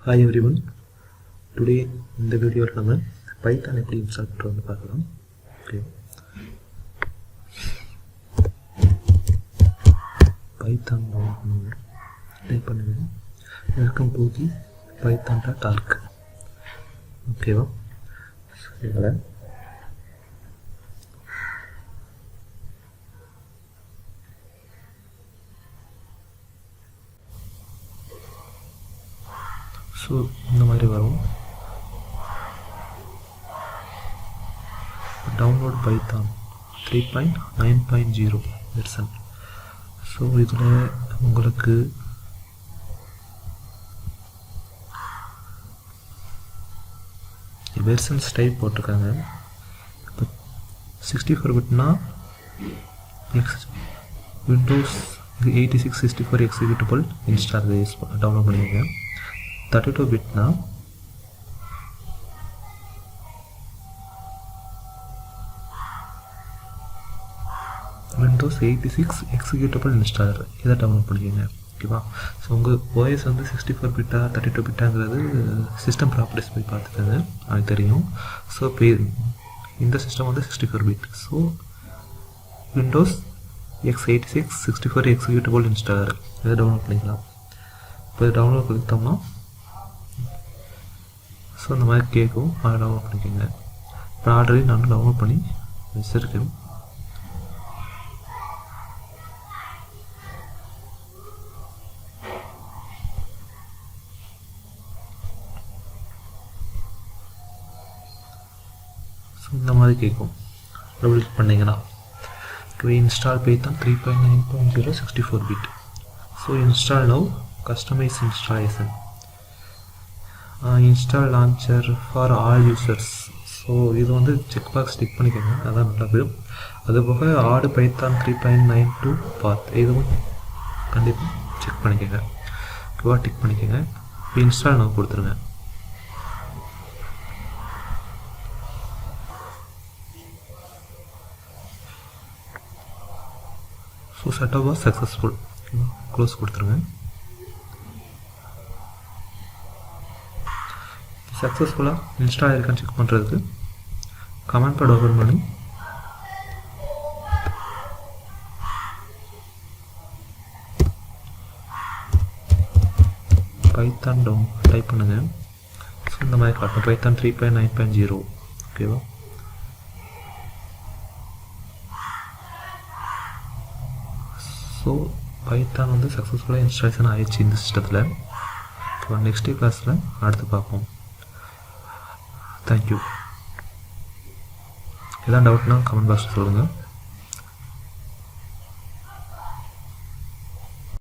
Hi everyone. Today இந்த வீடியோவில் நம்ம பைத்தான் எப்படி இன்ஸ்டால் பண்ணுறோம்னு பார்க்கலாம். ஓகே, பைத்தான் டைப் பண்ணுங்கள். Welcome to the python.org. ஓகேவா? இதில் ஸோ இந்த மாதிரி வரும். Download Python 3.9.0 version. ஸோ இதில் உங்களுக்கு வெர்ஷன்ஸ் டைப் போட்டிருக்காங்க. இப்போ 64 பிட்னா விண்டோஸ் 86-64 எக்ஸிக்யூட்டபிள் இன்ஸ்டால் டவுன்லோட் பண்ணிக்கோங்க. 32 பிட்னா விண்டோஸ் 86 எக்ஸிக்யூட்டபிள் இன்ஸ்டாலர் இதை டவுன்லோட் பண்ணிக்கோங்க. ஓகேவா? ஸோ உங்கள் ஓஎஸ் வந்து 64 பிட்டா 32 பிட்டாங்கிறது சிஸ்டம் ப்ராப்பர்ட்டிஸ் போய் பார்த்துக்கோங்க, அது தெரியும். ஸோ இப்போ இந்த சிஸ்டம் வந்து 64 bit. So Windows x86 64 executable installer இதை டவுன்லோட் பண்ணிக்கலாம். இப்போ டவுன்லோட் கொடுத்தோம்னா ஸோ இந்த மாதிரி கேட்கும், அதை டவுன்லோட் பண்ணிக்கோங்க. இப்போ ஆல்ரெடி நான் டவுன்லோட் பண்ணி வச்சுருக்கேன். ஸோ இந்த மாதிரி கேட்கும். டபுள் கிளிக் பண்ணிங்கன்னா install python 3.9.0 64 bit. So install now customize installation install launcher for all users. So இது வந்து செக் பாக்ஸ் டிக் பண்ணிக்கோங்க, அதான் நல்லது. அதுபோக ஆடு பைத்தான் 3.92 பாத் இதுவும் கண்டிப்பாக செக் பண்ணிக்கோங்க. ஓகேவா? டிக் பண்ணிக்கோங்க. இப்போ இன்ஸ்டால் நவ் கொடுத்துருங்க. So setup was successful. Close கொடுத்துருங்க. சக்ஸஸ்ஃபுல்லாக இன்ஸ்டால் இருக்கான்னு செக் பண்ணுறதுக்கு கமெண்ட் பேட் ஓப்பன் பண்ணி பைத்தான் டவுன் டைப் பண்ணுங்கள். ஸோ இந்த மாதிரி காட்டும் பைத்தான் 3.9.0. ஓகேவா? ஸோ பைத்தான் வந்து சக்ஸஸ்ஃபுல்லாக இன்ஸ்டாலேஷன் ஆயிடுச்சு இந்த சிஸ்டத்தில். இப்போ நெக்ஸ்ட் கிளாஸில் அடுத்து பார்ப்போம். தேங்க்யூ. எதாவது டவுட்னா கமெண்ட் பாக்ஸில் சொல்லுங்கள்.